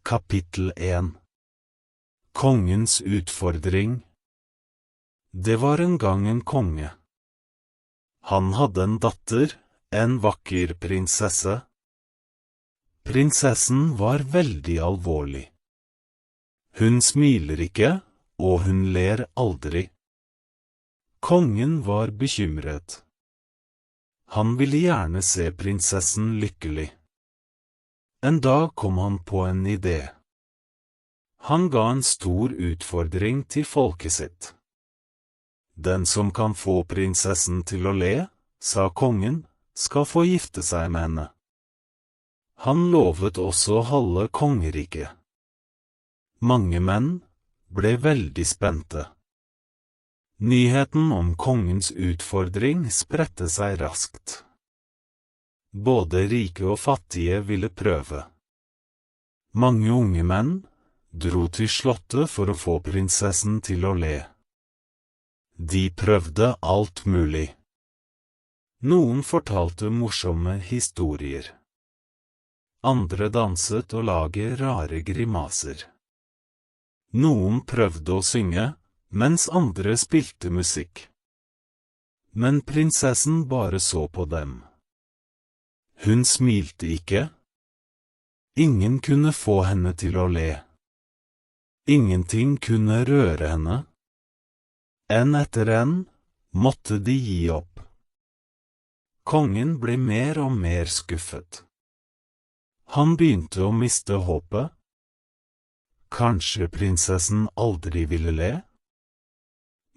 Kapittel 1. Kongens utfordring. Det var en gang en konge. Han hadde en datter, en vakker prinsesse. Prinsessen var veldig alvorlig. Hun smiler ikke, og hun ler aldri. Kongen var bekymret. Han ville gjerne se prinsessen lykkelig. En dag kom han på en idé. Han ga en stor utfordring til folket sitt. Den som kan få prinsessen til å le, sa kongen, skal få gifte seg med henne. Han lovet også halve kongeriket. Mange menn ble veldig spente. Nyheten om kongens utfordring spredte seg raskt. Både rike og fattige ville prøve. Mange unge menn dro til slottet for å få prinsessen til å le. De prøvde alt mulig. Noen fortalte morsomme historier. Andre danset og laget rare grimaser. Noen prøvde å synge, mens andre spilte musikk. Men prinsessen bare så på dem. Hun smilte ikke. Ingen kunne få henne til å le. Ingenting kunne røre henne. En etter en måtte de gi opp. Kongen ble mer og mer skuffet. Han begynte å miste håpet. Kanskje prinsessen aldri ville le?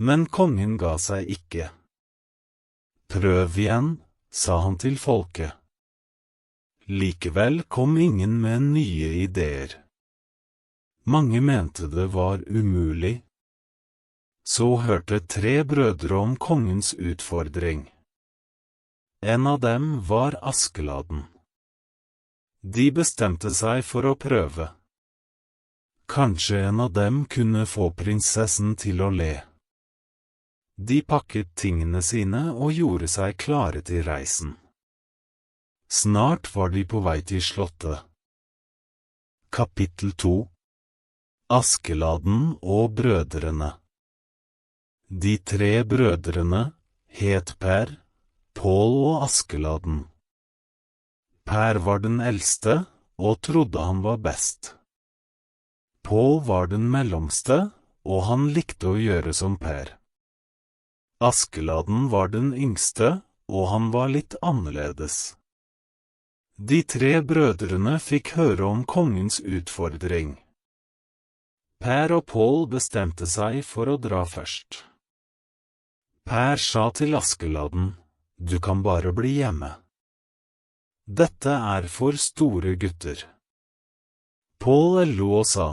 Men kongen ga seg ikke. Prøv igjen, sa han til folket. Likevel kom ingen med nye ideer. Mange mente det var umulig. Så hørte 3 brødre om kongens utfordring. En av dem var Askeladden. De bestemte seg for å prøve. Kanskje en av dem kunne få prinsessen til å le. De pakket tingene sine og gjorde seg klare til reisen. Snart var de på vei til slottet. Kapittel 2. Askeladden og brødrene. De 3 brødrene het Per, Pål og Askeladden. Per var den eldste, og trodde han var best. Pål var den mellomste, og han likte å gjøre som Per. Askeladden var den yngste, og han var litt annerledes. De 3 brødrene fikk høre om kongens utfordring. Per og Pål bestemte seg for å dra først. Per sa til Askeladden, du kan bare bli hjemme. Dette er for store gutter. Pål lo og sa,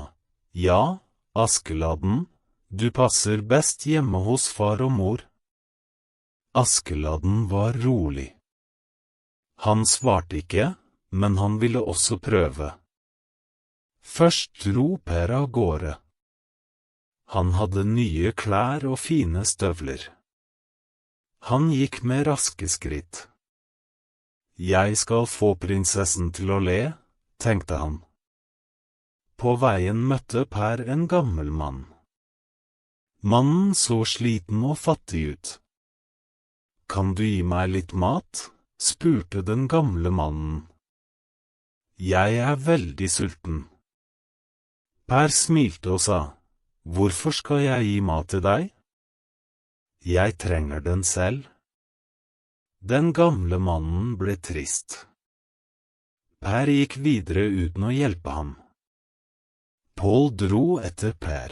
ja, Askeladden, du passer best hjemme hos far og mor. Askeladden var rolig. Han svarte ikke, men han ville også prøve. Først dro Per av gårde. Han hadde nye klær og fine støvler. Han gikk med raske skritt. Jeg skal få prinsessen til å le, tenkte han. På veien møtte Per en gammel mann. Mannen så sliten og fattig ut. Kan du gi meg litt mat? Spurte den gamle mannen. Jeg er veldig sulten. Per smilte og sa, hvorfor skal jeg gi mat til deg? Jeg trenger den selv. Den gamle mannen ble trist. Per gikk videre uten å hjelpe ham. Pål dro etter Per.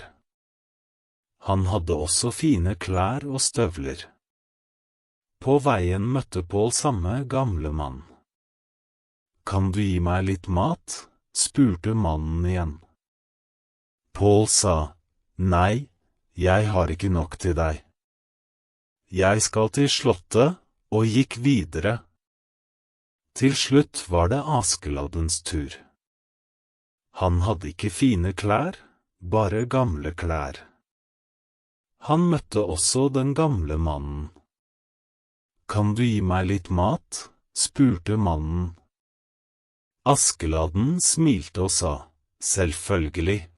Han hadde også fine klær og støvler. På veien møtte Pål samme gamle mann. Kan du gi meg litt mat? Spurte mannen igjen. Pål sa, nei, jeg har ikke nok til deg. Jeg skal til slottet, og gikk videre. Til slutt var det Askeladdens tur. Han hadde ikke fine klær, bare gamle klær. Han møtte også den gamle mannen. Kan du gi meg litt mat? Spurte mannen. Askeladden smilte og sa, Selvfølgelig.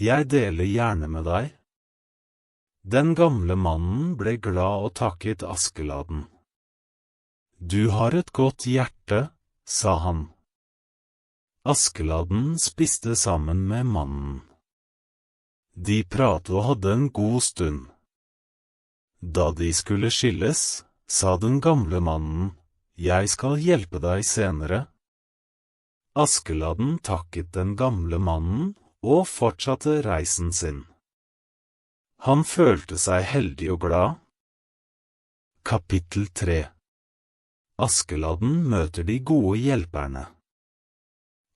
Jeg deler gjerne med deg. Den gamle mannen ble glad og takket Askeladden. Du har et godt hjerte, sa han. Askeladden spiste sammen med mannen. De pratet og hadde en god stund. Da de skulle skilles, sa den gamle mannen, jeg skal hjelpe deg senere. Askeladden takket den gamle mannen og fortsatte reisen sin. Han følte seg heldig og glad. Kapittel 3. Askeladden møter de gode hjelperne.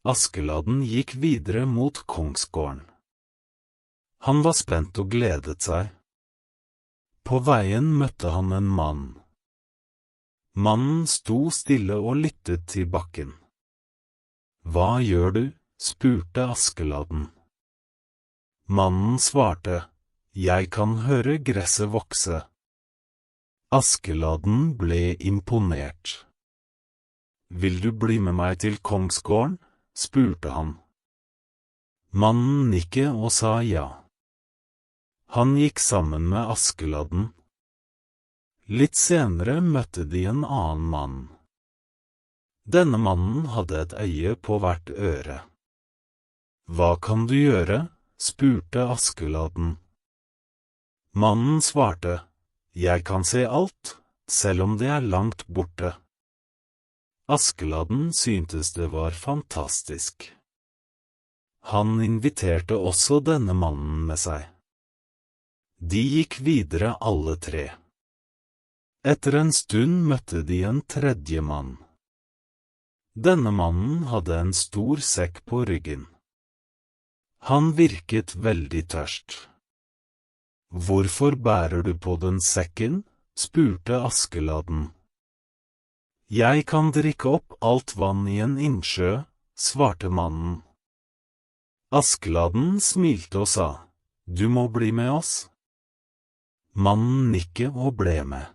Askeladden gikk videre mot kongsgården. Han var spent og gledet seg. På veien møtte han en mann. Mannen sto stille og lyttet til bakken. Hva gjør du? Spurte Askeladden. Mannen svarte, jeg kan høre gresset vokse. Askeladden ble imponert. Vil du bli med meg til kongsgården? Spurte han. Mannen nikket og sa ja. Han gikk sammen med Askeladden. Litt senere møtte de en annen mann. Denne mannen hadde et øye på hvert øre. Hva kan du gjøre? Spurte Askeladden. Mannen svarte, jeg kan se alt, selv om det er langt borte. Askeladden syntes det var fantastisk. Han inviterte også denne mannen med seg. De gikk videre alle tre. Etter en stund møtte de en tredje mann. Denne mannen hadde en stor sekk på ryggen. Han virket veldig tørst. Hvorfor bærer du på den sekken? Spurte Askeladden. Jeg kan drikke opp alt vann i en innsjø, svarte mannen. Askeladden smilte og sa, du må bli med oss. Mannen nikket og ble med.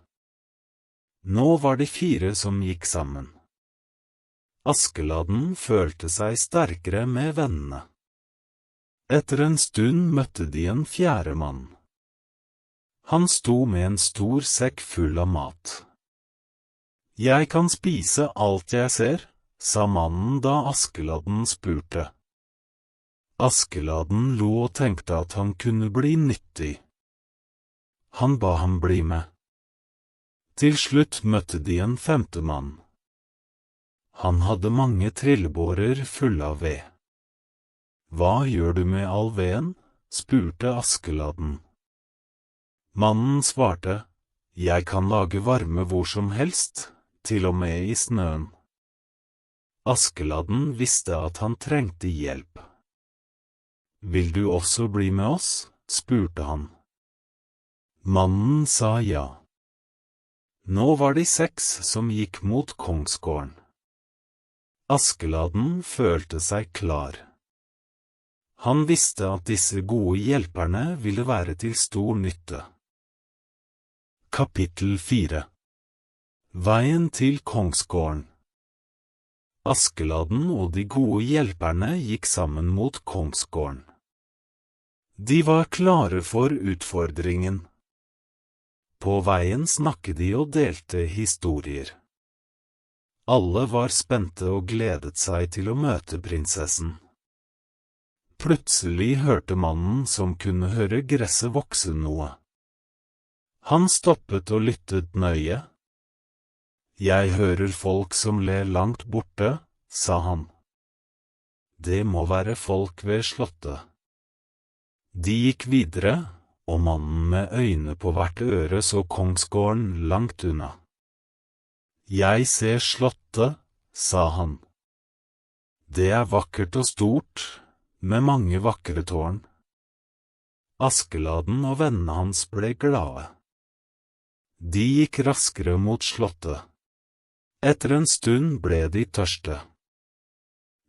Nå var de 4 som gikk sammen. Askeladden følte seg sterkere med vennene. Etter en stund møtte de en 4. mann. Han sto med en stor sekk full av mat. Jeg kan spise alt jeg ser, sa mannen da Askeladden spurte. Askeladden lo og tenkte at han kunne bli nyttig. Han ba ham bli med. Til slutt møtte de en 5. mann. Han hadde mange trillebårer fulle av ved. Hva gjør du med all veden? Spurte Askeladden. Mannen svarte, jeg kan lage varme hvor som helst, til og med i snøen. Askeladden visste at han trengte hjelp. Vil du også bli med oss? Spurte han. Mannen sa ja. Nå var de 6 som gikk mot kongsgården. Askeladden følte seg klar. Han visste at disse gode hjelperne ville være til stor nytte. Kapittel 4. Veien til kongsgården. Askeladden og de gode hjelperne gikk sammen mot kongsgården. De var klare for utfordringen. På veien snakket de og delte historier. Alle var spente og gledet seg til å møte prinsessen. Plutselig hørte mannen som kunne høre gresset vokse noe. Han stoppet og lyttet nøye. Jeg hører folk som ler langt borte, sa han. Det må være folk ved slottet. De gikk videre, og mannen med øyne på hvert øre så kongsgården langt unna. Jeg ser slottet, sa han. Det er vakkert og stort, med mange vakre tårn. Askeladden og vennene hans ble glade. De gikk raskere mot slottet. Etter en stund ble de tørste.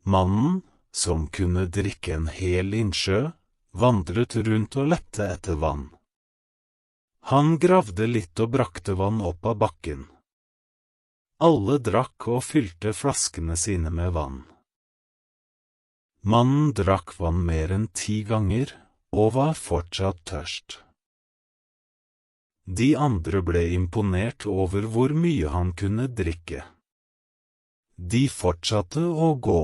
Mannen, som kunne drikke en hel innsjø, vandret rundt og lette etter vann. Han gravde litt og brakte vann opp av bakken. Alle drakk og fylte flaskene sine med vann. Mannen drakk vann mer enn 10 ganger, og var fortsatt tørst. De andre ble imponert over hvor mye han kunne drikke. De fortsatte å gå.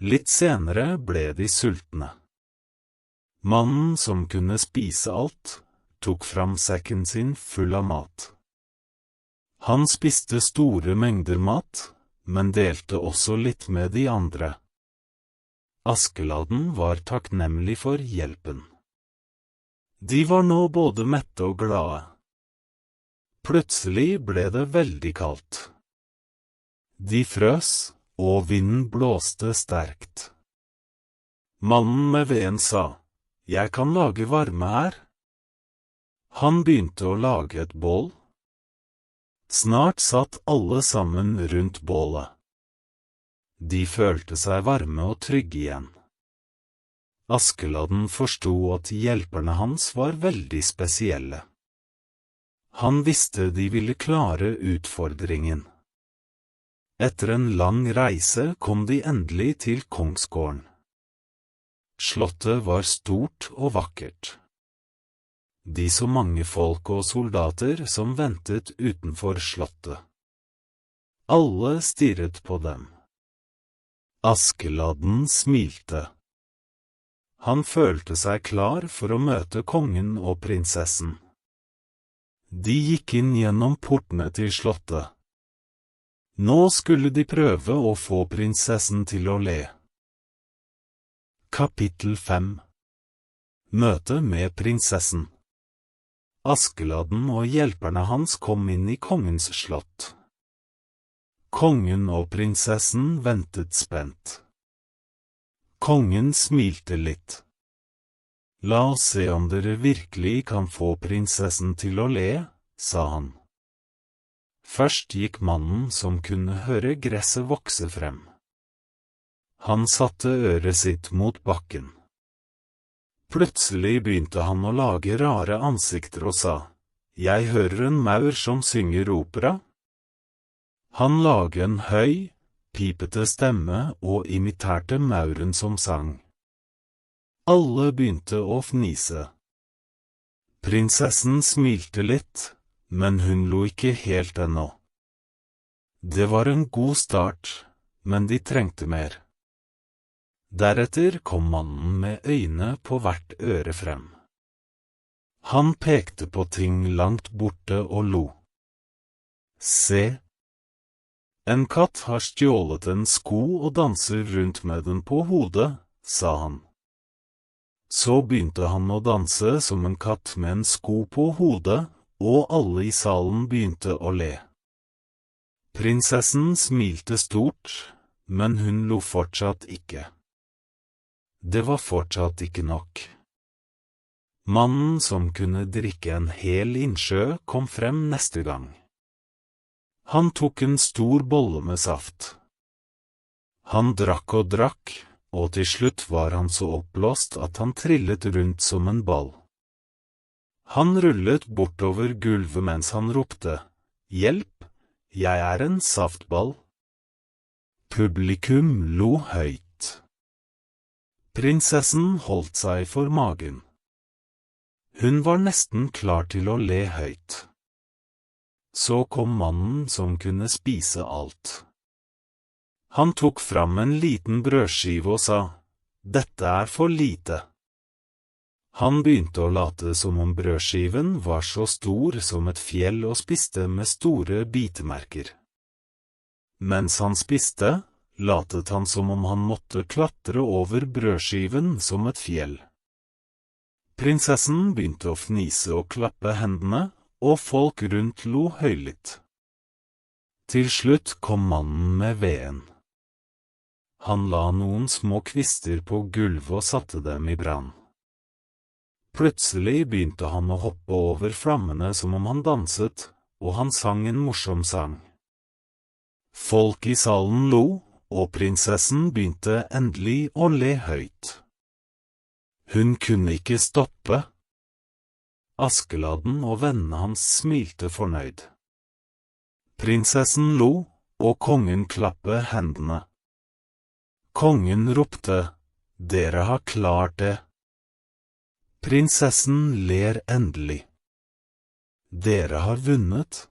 Litt senere ble de sultne. Mannen som kunne spise alt, tok fram sekken sin full av mat. Han spiste store mengder mat, men delte også litt med de andre. Askeladden var takknemlig for hjelpen. De var nå både mette og glade. Plutselig ble det veldig kaldt. De frøs, og vinden blåste sterkt. Mannen med veden sa, «Jeg kan lage varme her.» Han begynte å lage et bål. Snart satt alle sammen rundt bålet. De følte seg varme og trygge igjen. Askeladden forstod at hjelperne hans var veldig spesielle. Han visste de ville klare utfordringen. Etter en lang reise kom de endelig til kongsgården. Slottet var stort og vakkert. De så mange folk og soldater som ventet utenfor slottet. Alle stirret på dem. Askeladden smilte. Han følte seg klar for å møte kongen og prinsessen. De gikk inn gjennom portene til slottet. Nå skulle de prøve å få prinsessen til å le. Kapittel 5. Møte med prinsessen. Askeladden og hjelperne hans kom inn i kongens slott. Kongen og prinsessen ventet spent. Kongen smilte litt. «La oss se om dere virkelig kan få prinsessen til å le», sa han. Først gikk mannen som kunne høre gresset vokse frem. Han satte øret sitt mot bakken. Plutselig begynte han å lage rare ansikter og sa, «Jeg hører en maur som synger opera.» Han laget en høy, pipete stemme og imiterte mauren som sang. Alle begynte å fnise. Prinsessen smilte litt, men hun lo ikke helt ennå. Det var en god start, men de trengte mer. Deretter kom mannen med øyne på hvert øre frem. Han pekte på ting langt borte og lo. «Se! En katt har stjålet en sko og danser rundt med den på hodet», sa han. Så begynte han å danse som en katt med en sko på hodet, og alle i salen begynte å le. Prinsessen smilte stort, men hun lo fortsatt ikke. Det var fortsatt ikke nok. Mannen som kunne drikke en hel innsjø kom frem neste gang. Han tok en stor bolle med saft. Han drakk og drakk, og til slutt var han så oppblåst at han trillet rundt som en ball. Han rullet bortover gulvet mens han ropte, «Hjelp, jeg er en saftball!» Publikum lo høyt. Prinsessen holdt seg for magen. Hun var nesten klar til å le høyt. Så kom mannen som kunne spise alt. Han tok fram en liten brødskive og sa, «Dette er for lite.» Han begynte å late som om brødskiven var så stor som et fjell og spiste med store bitemerker. Mens han spiste, latet han som om han måtte klatre over brødskiven som et fjell. Prinsessen begynte å fnise og klappe hendene, og folk rundt lo høylytt. Til slutt kom mannen med veden. Han la noen små kvister på gulvet og satte dem i brann. Plutselig begynte han å hoppe over flammene som om han danset, og han sang en morsom sang. Folk i salen lo, og prinsessen begynte endelig å le høyt. Hun kunne ikke stoppe. Askeladden og vennene hans smilte fornøyd. Prinsessen lo, og kongen klappet hendene. Kongen ropte, «Dere har klart det!» Prinsessen ler endelig. «Dere har vunnet!»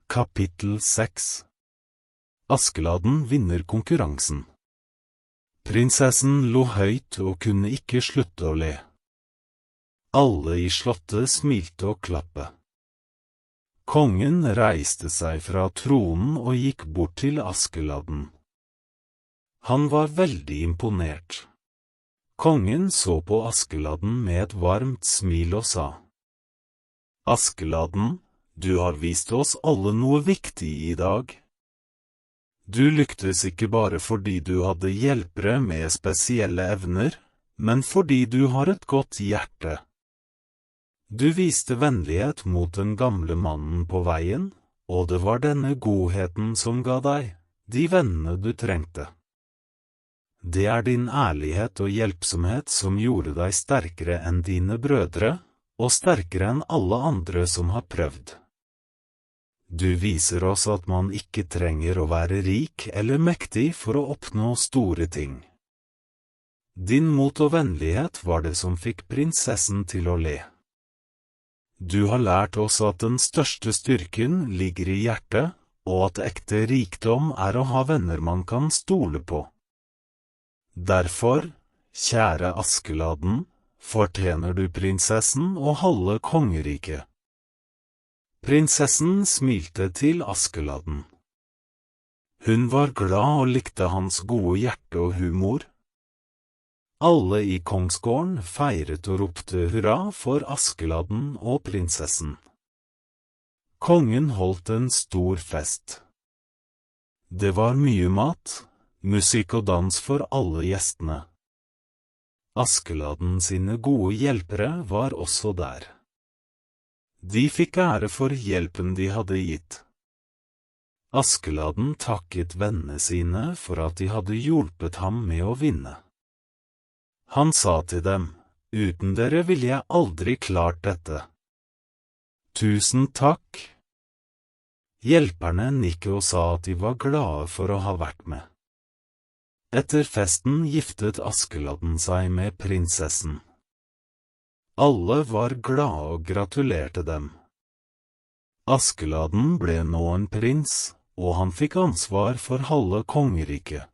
Kapittel 6. Askeladden vinner konkurransen. Prinsessen lo høyt og kunne ikke slutte å le. Alle i slottet smilte og klappet. Kongen reiste seg fra tronen og gikk bort til Askeladden. Han var veldig imponert. Kongen så på Askeladden med et varmt smil og sa, «Askeladden, du har vist oss alle noe viktig i dag. Du lyktes ikke bare fordi du hadde hjelpere med spesielle evner, men fordi du har et godt hjerte. Du viste vennlighet mot den gamle mannen på veien, og det var denne godheten som ga deg de vennene du trengte. Det er din ærlighet og hjelpsomhet som gjorde deg sterkere enn dine brødre, og sterkere enn alle andre som har prøvd. Du viser oss at man ikke trenger å være rik eller mektig for å oppnå store ting. Din mot og vennlighet var det som fikk prinsessen til å le. Du har lært oss at den største styrken ligger i hjertet, og at ekte rikdom er å ha venner man kan stole på. Derfor, kjære Askeladden, fortjener du prinsessen og halve kongeriket. Prinsessen smilte til Askeladden. Hun var glad og likte hans gode hjerte og humor. Alle i kongsgården feiret og ropte hurra for Askeladden og prinsessen. Kongen holdt en stor fest. Det var mye mat, musikk og dans for alle gjestene. Askeladden sine gode hjelpere var også der. De fikk ære for hjelpen de hadde gitt. Askeladden takket vennene sine for at de hadde hjulpet ham med å vinne. Han sa til dem, «Uten dere ville jeg aldri klart dette.» «Tusen takk!» Hjelperne nikket og sa at de var glade for å ha vært med. Etter festen giftet Askeladden seg med prinsessen. Alle var glade og gratulerte dem. Askeladden ble nå en prins, og han fikk ansvar for halve kongeriket.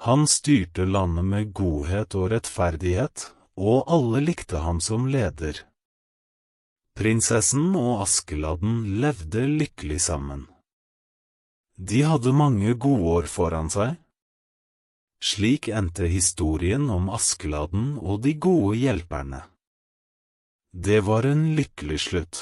Han styrte landet med godhet og rettferdighet, og alle likte ham som leder. Prinsessen og Askeladden levde lykkelig sammen. De hadde mange gode år foran seg. Slik endte historien om Askeladden og de gode hjelperne. Det var en lykkelig slutt.